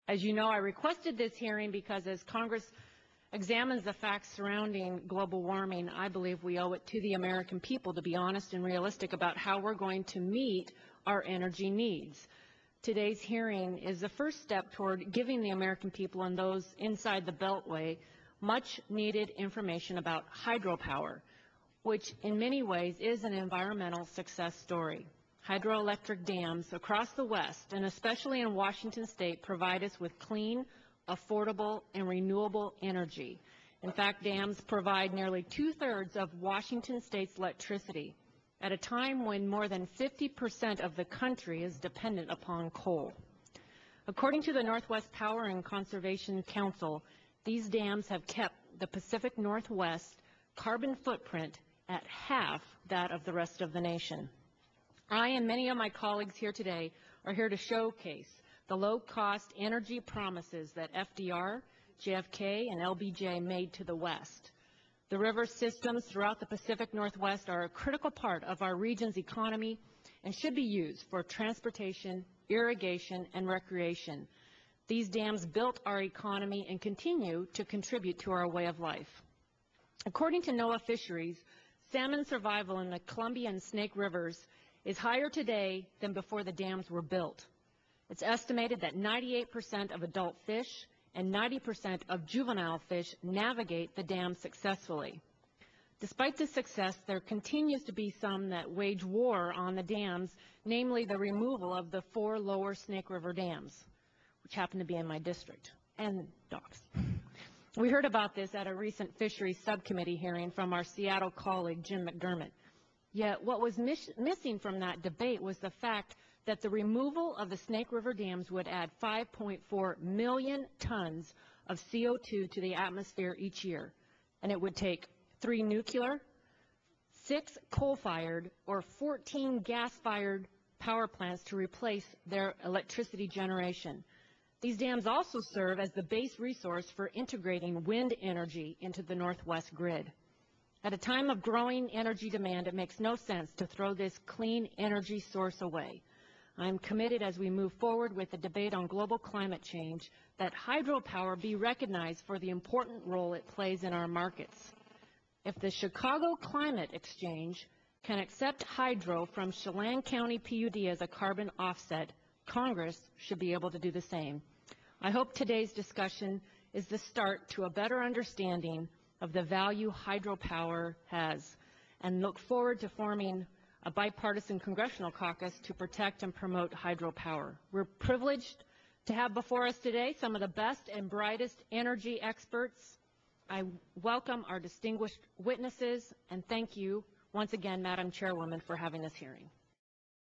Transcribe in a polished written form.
As you know, I requested this hearing because as Congress examines the facts surrounding global warming, I believe we owe it to the American people to be honest and realistic about how we're going to meet our energy needs. Today's hearing is the first step toward giving the American people and those inside the Beltway much needed information about hydropower, which in many ways is an environmental success story. Hydroelectric dams across the West, and especially in Washington State, provide us with clean, affordable, and renewable energy. In fact, dams provide nearly 2/3 of Washington State's electricity at a time when more than 50% of the country is dependent upon coal. According to the Northwest Power and Conservation Council, these dams have kept the Pacific Northwest carbon footprint at half that of the rest of the nation. I and many of my colleagues here today are here to showcase the low-cost energy promises that FDR, JFK, and LBJ made to the West. The river systems throughout the Pacific Northwest are a critical part of our region's economy and should be used for transportation, irrigation, and recreation. These dams built our economy and continue to contribute to our way of life. According to NOAA Fisheries, salmon survival in the Columbia and Snake Rivers is higher today than before the dams were built. It's estimated that 98% of adult fish and 90% of juvenile fish navigate the dam successfully. Despite this success, there continues to be some that wage war on the dams, namely the removal of the 4 lower Snake River dams, which happen to be in my district, and docks. We heard about this at a recent fisheries subcommittee hearing from our Seattle colleague, Jim McDermott. Yet what was missing from that debate was the fact that the removal of the Snake River dams would add 5.4 million tons of CO2 to the atmosphere each year, and it would take 3 nuclear, 6 coal-fired, or 14 gas-fired power plants to replace their electricity generation. These dams also serve as the base resource for integrating wind energy into the Northwest grid. At a time of growing energy demand, it makes no sense to throw this clean energy source away. I am committed as we move forward with the debate on global climate change that hydropower be recognized for the important role it plays in our markets. If the Chicago Climate Exchange can accept hydro from Chelan County PUD as a carbon offset, Congress should be able to do the same. I hope today's discussion is the start to a better understanding of the value hydropower has, and look forward to forming a bipartisan congressional caucus to protect and promote hydropower. We're privileged to have before us today some of the best and brightest energy experts. I welcome our distinguished witnesses, and thank you once again, Madam Chairwoman, for having this hearing.